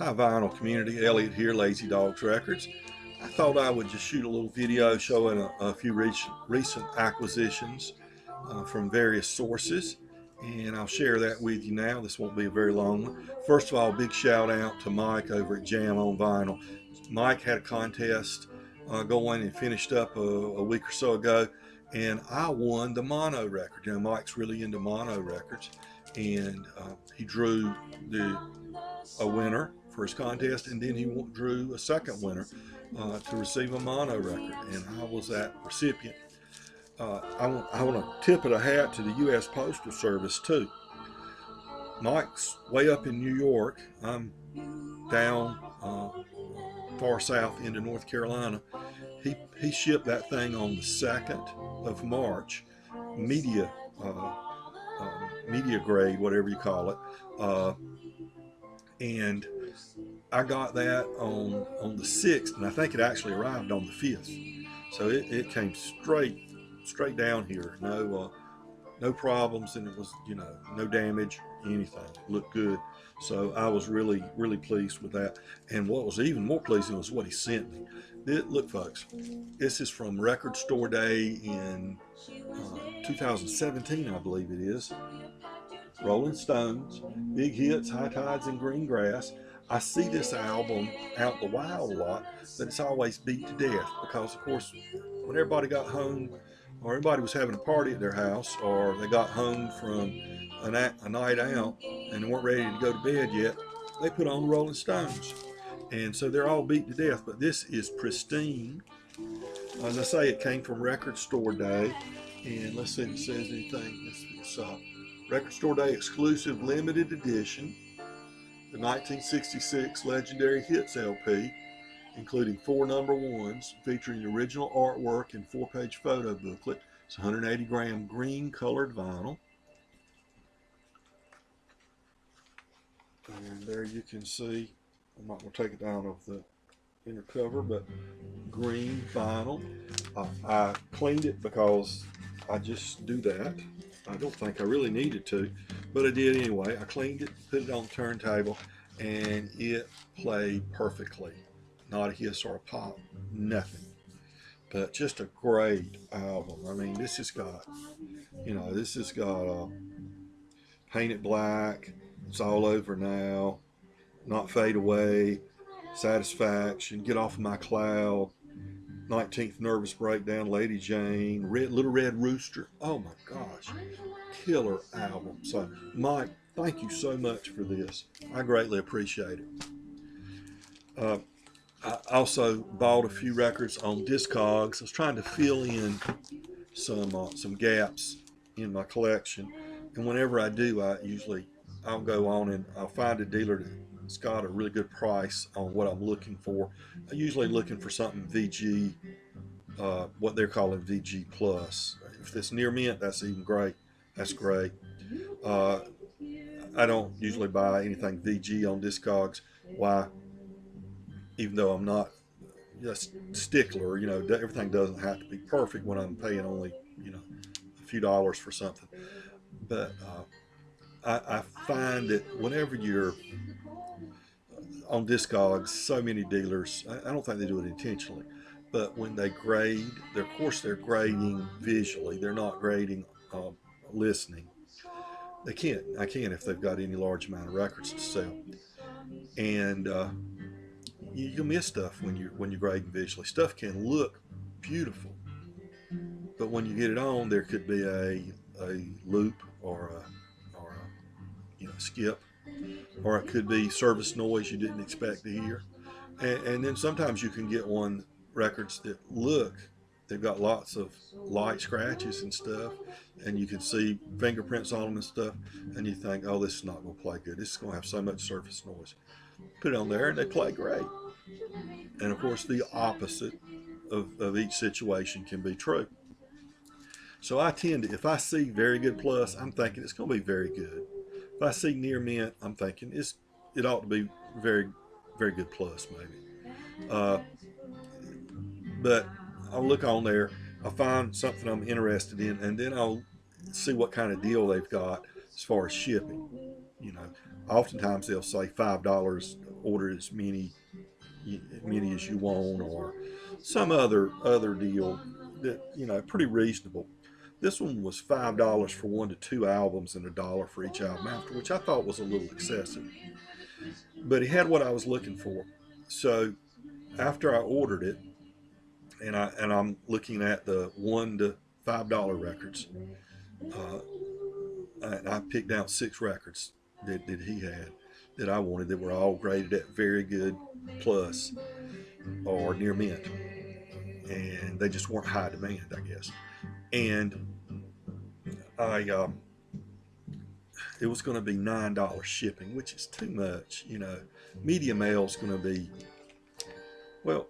Hi vinyl community, Elliot here, Lazy Dogs Records. I thought I would just shoot a little video showing a few recent acquisitions from various sources, and I'll share that with you now. This won't be a very long one. First of all, big shout out to Mike over at Jam on Vinyl. Mike had a contest going and finished up a week or so ago, and I won the mono record. You know, Mike's really into mono records, and he drew a winner for his contest, and then he drew a second winner to receive a mono record, and I was that recipient. I want to tip of the hat to the U.S. Postal Service too. Mike's way up in New York. I'm down far south into North Carolina. He shipped that thing on the 2nd of March, media grade, whatever you call it, and I got that on the 6th, and I think it actually arrived on the 5th. So it came straight down here. No problems, and it was, no damage, anything. It looked good. So I was really pleased with that. And what was even more pleasing was what he sent me. Look, folks, this is from Record Store Day in 2017, I believe it is. Rolling Stones, Big Hits, High Tides, and Green Grass. I see this album out in the wild a lot, but it's always beat to death because, of course, when everybody got home, or everybody was having a party at their house, or they got home from a night out and they weren't ready to go to bed yet, they put on the Rolling Stones. And so they're all beat to death, but this is pristine. As I say, it came from Record Store Day, and let's see if it says anything. It's Record Store Day exclusive limited edition, the 1966 Legendary Hits LP, including 4 number ones, featuring the original artwork and 4-page photo booklet. It's 180-gram green colored vinyl. And there you can see, I'm not going to take it down off the inner cover, but green vinyl. I cleaned it because I just do that. I don't think I really needed to, but I did anyway. I cleaned it, put it on the turntable, and it played perfectly. Not a hiss or a pop, nothing. But just a great album. I mean, this has got Paint It Black, It's All Over Now, Not Fade Away, Satisfaction, Get Off of My Cloud, 19th Nervous Breakdown, Lady Jane, Little Red Rooster. Oh my gosh, killer album. So Mike, thank you so much for this. I greatly appreciate it. I also bought a few records on DISCOGS. I was trying to fill in some gaps in my collection, and whenever I do, I'll go on and I'll find a dealer that's got a really good price on what I'm looking for. I'm usually looking for something VG, what they're calling VG plus. If it's near mint, that's even great. That's great. I don't usually buy anything VG on DISCOGS. Why? Even though I'm not a stickler, everything doesn't have to be perfect when I'm paying only, a few dollars for something. But I find that whenever you're on DISCOGS, so many dealers, I don't think they do it intentionally, but when they grade, of course they're grading visually. They're not grading listening. I can't if they've got any large amount of records to sell. And you'll miss stuff when you're grading visually. Stuff can look beautiful, but when you get it on, there could be a loop or a skip, or it could be service noise you didn't expect to hear. And then sometimes you can get records that they've got lots of light scratches and stuff, and you can see fingerprints on them and stuff, and you think, oh, this is not going to play good. This is going to have so much surface noise. Put it on there and they play great. And of course the opposite of each situation can be true. So I tend to, if I see very good plus, I'm thinking it's going to be very good. If I see near mint, I'm thinking it ought to be very, very good plus maybe. But I'll look on there, I'll find something I'm interested in, and then I'll see what kind of deal they've got as far as shipping. Oftentimes they'll say $5 order as many as you want, or some other deal that, you know, pretty reasonable. This one was $5 for 1 to 2 albums and $1 for each album after, which I thought was a little excessive. But he had what I was looking for. So after I ordered it, and I'm looking at the $1 to $5 records, and I picked out 6 records that he had that I wanted that were all graded at very good plus or near mint, and they just weren't high demand, I guess. And it was going to be $9 shipping, which is too much, you know. Media mail is going to be, well,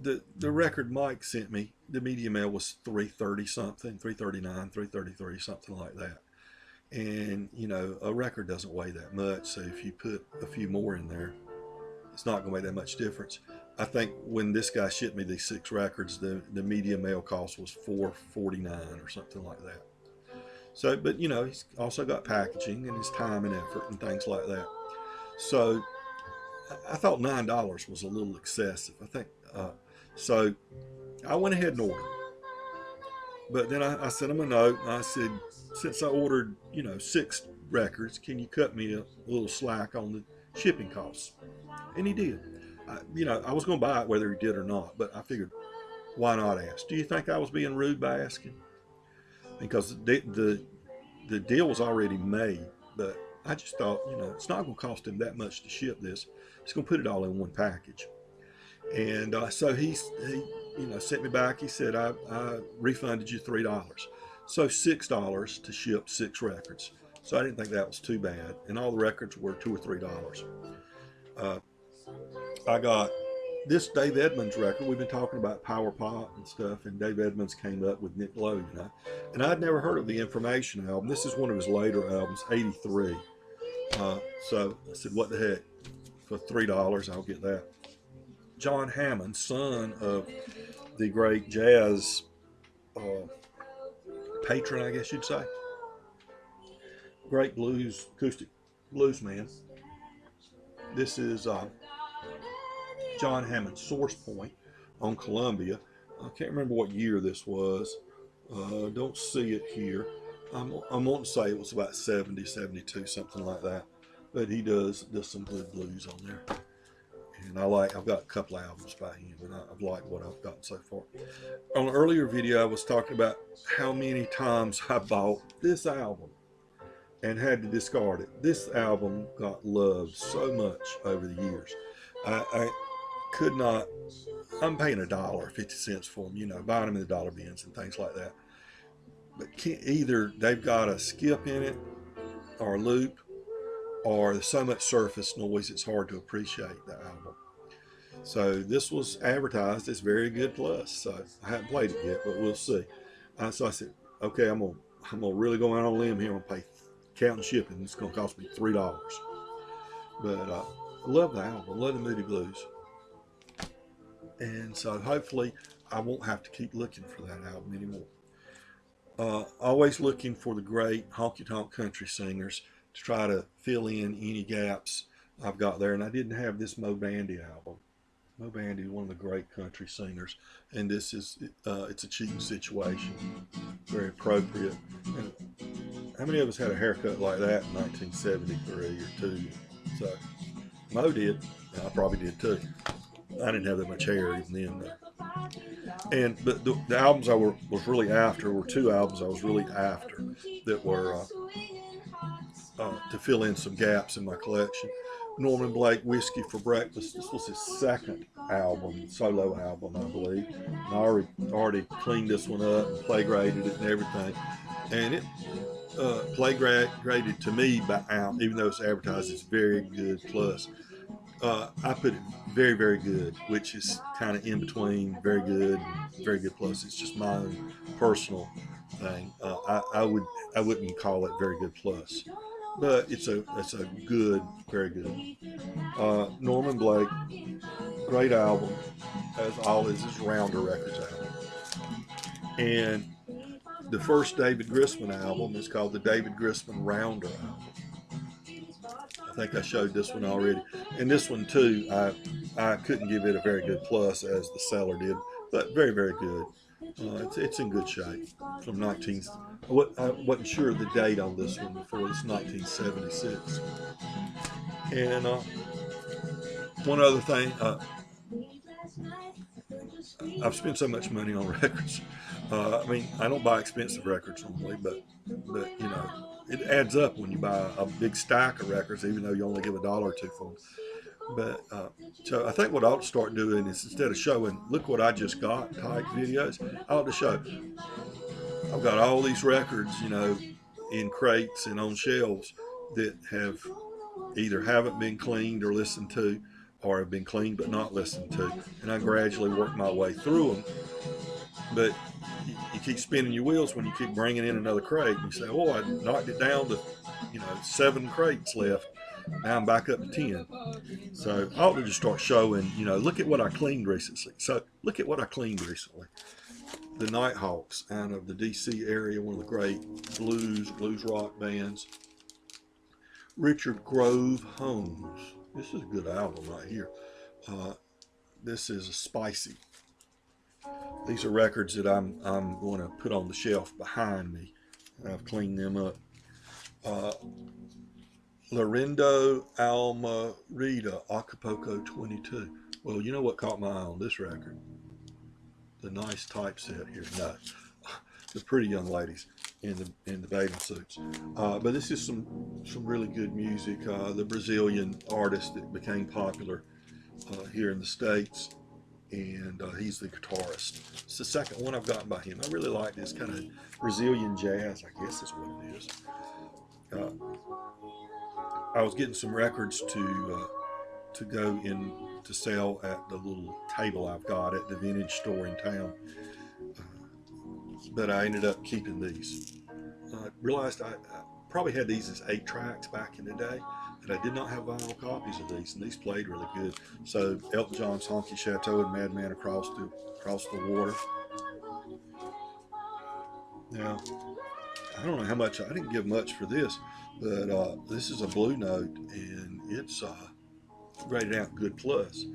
the record Mike sent me, the media mail was $330 something, $339, $333, something like that. And, you know, a record doesn't weigh that much, so if you put a few more in there, it's not going to make that much difference. I think when this guy shipped me these 6 records, the media mail cost was $449 or something like that. So, but, you know, he's also got packaging and his time and effort and things like that. So I thought $9 was a little excessive, I think. So I went ahead and ordered. But then I sent him a note, and I said, since I ordered, you know, 6 records, can you cut me a little slack on the shipping costs? And he did. You know, I was going to buy it whether he did or not, but I figured, why not ask? Do you think I was being rude by asking? Because the deal was already made, but I just thought, you know, it's not going to cost him that much to ship this. He's going to put it all in one package. And so he you know, sent me back. He said, I refunded you $3. So $6 to ship 6 records. So I didn't think that was too bad. And all the records were $2 or $3. I got this Dave Edmunds record. We've been talking about power pop and stuff, and Dave Edmunds came up with Nick Lowe, you know. And I'd never heard of the Information album. This is one of his later albums, 83. So I said, what the heck? For $3, I'll get that. John Hammond, son of the great jazz patron, I guess you'd say. Great blues, acoustic blues man. This is John Hammond's Source Point on Columbia. I can't remember what year this was. Don't see it here. I'm wanting to say it was about 70, 72, something like that. But he does some good blues on there. And I've got a couple albums by him, and I've liked what I've gotten so far. On an earlier video, I was talking about how many times I bought this album and had to discard it. This album got loved so much over the years. I could not, I'm paying $1.50 for them, you know, buying them in the dollar bins and things like that. But either they've got a skip in it or a loop, or there's so much surface noise it's hard to appreciate the album. So this was advertised as very good plus. So I haven't played it yet, but we'll see. So I said, okay, I'm gonna really go out on a limb here. I'm gonna pay counting shipping. It's gonna cost me $3. But I love the album. I love the Moody Blues. And so hopefully I won't have to keep looking for that album anymore. Always looking for the great honky-tonk country singers to try to fill in any gaps I've got there. And I didn't have this Moe Bandy album. Moe Bandy is one of the great country singers, and this is it's a cheating situation, very appropriate. And how many of us had a haircut like that in 1973 or 2? So Moe did, and I probably did too. I didn't have that much hair even then though. But the albums I was really after were 2 albums I was really after that were to fill in some gaps in my collection. Norman Blake, Whiskey for Breakfast. This was his 2nd album, solo album, I believe. And I already cleaned this one up and play graded it and everything. And it play graded to me by out, even though it's advertised as very good plus. I put it very, very good, which is kind of in between very good and very good plus. It's just my own personal thing. I wouldn't call it very good plus, but it's a good, very good. Norman Blake, great album, as all his Rounder Records album. And the first David Grisman album is called the David Grisman Rounder album. I think I showed this one already. And this one too, I couldn't give it a very good plus as the seller did, but very, very good. It's in good shape. From 19, I wasn't sure of the date on this one before. It's 1976. And one other thing, I've spent so much money on records. I mean, I don't buy expensive records normally, but you know, it adds up when you buy a big stack of records, even though you only give $1 or $2 for them. But so I think what I ought to start doing is, instead of showing, look what I just got type videos, I ought to show, I've got all these records, you know, in crates and on shelves that either haven't been cleaned or listened to, or have been cleaned but not listened to, and I gradually work my way through them. But you keep spinning your wheels when you keep bringing in another crate, and you say, oh, I knocked it down to, you know, 7 crates left. Now I'm back up to 10. So I ought to just start showing, you know, look at what I cleaned recently. So look at what I cleaned recently. The Nighthawks out of the DC area, one of the great blues rock bands. Richard Grove Holmes. This is a good album right here. This is a Spicy. These are records that I'm going to put on the shelf behind me. I've cleaned them up. Lorinda Alma Rita Acapulco 22. Well, you know what caught my eye on this record? The nice typeset here. No, the pretty young ladies in the bathing suits. But this is some really good music. The Brazilian artist that became popular here in the States, and he's the guitarist. It's the second one I've gotten by him. I really like this kind of Brazilian jazz, I guess is what it is. I was getting some records to go in to sell at the little table I've got at the vintage store in town, but I ended up keeping these. I realized I probably had these as 8 tracks back in the day, but I did not have vinyl copies of these, and these played really good. So Elton John's Honky Chateau and Madman Across the Water. Now, I don't know how much, I didn't give much for this, but this is a Blue Note, and it's rated out good plus,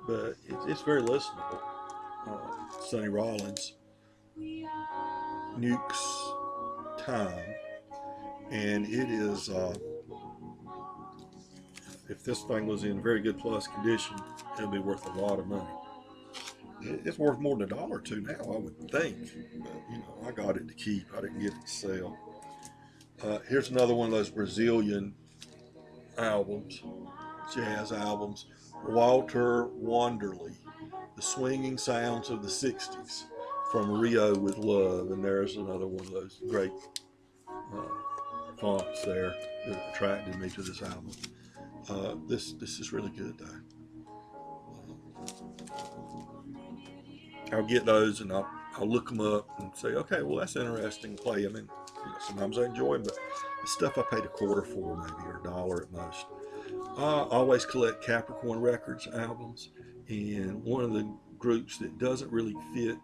but it's very listenable. Sonny Rollins, Nuke's Time, and it is, if this thing was in very good plus condition, it'd be worth a lot of money. It's worth more than $1 or $2 now, I would think, but you know, I got it to keep. I didn't get it to sell. Here's another one of those Brazilian albums, jazz albums. Walter Wanderley, The Swinging Sounds of the 60s, from Rio with Love. And there's another one of those great fonts there that attracted me to this album. This is really good though. I'll get those and I'll look them up and say, okay, well, that's interesting. Play them, and you know, sometimes I enjoy them, but the stuff I paid $0.25 for, maybe, or $1 at most. I always collect Capricorn Records albums, and one of the groups that doesn't really fit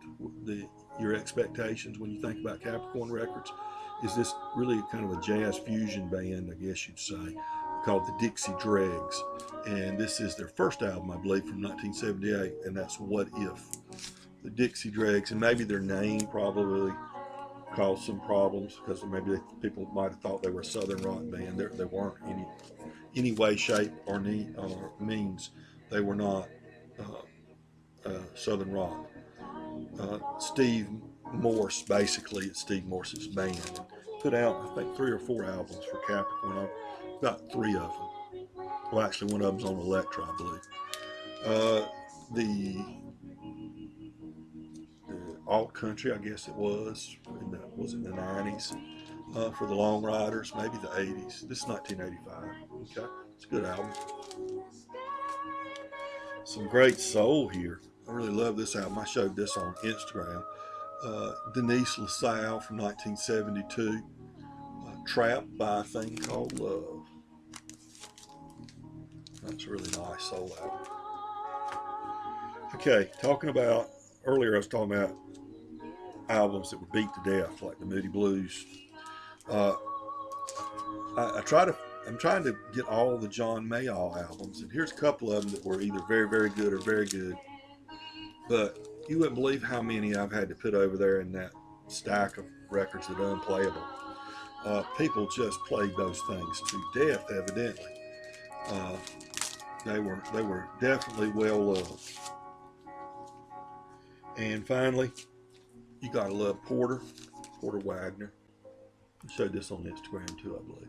your expectations when you think about Capricorn Records is this really kind of a jazz fusion band, I guess you'd say, called the Dixie Dregs. And this is their first album, I believe, from 1978, and that's What If. The Dixie Dregs, and maybe their name probably caused some problems, because maybe people might have thought they were a Southern rock band. They weren't any way, shape, or means. They were not Southern rock. Steve Morse, basically, it's Steve Morse's band. Put out, I think, 3 or 4 albums for Capricorn. I've got 3 of them. Well, actually, one of them's on Elektra, I believe. The alt country, I guess it was in the 90s, for the Long Riders, maybe the 80s. This is 1985. Okay, it's a good album. Some great soul here. I really love this album. I showed this on Instagram. Denise LaSalle from 1972, Trapped by a Thing Called Love. That's a really nice soul album. Okay, talking about, earlier I was talking about albums that were beat to death, like the Moody Blues. I try to I'm trying to get all the John Mayall albums, and here's a couple of them that were either very, very good or very good. But you wouldn't believe how many I've had to put over there in that stack of records that are unplayable. People just played those things to death, evidently. Uh, they were definitely well loved. And finally, you gotta love Porter Wagner. I showed this on Instagram too, I believe.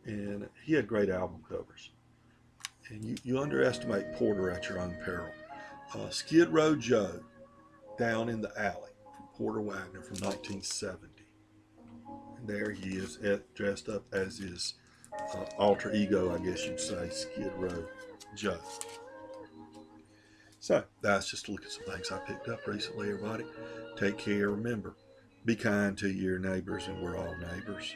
And he had great album covers. And you underestimate Porter at your own peril. Skid Row Joe, Down in the Alley, from Porter Wagner from 1970. And there he is, dressed up as his alter ego, I guess you'd say, Skid Row Joe. So that's just a look at some things I picked up recently, everybody. Take care. Remember, be kind to your neighbors, and we're all neighbors.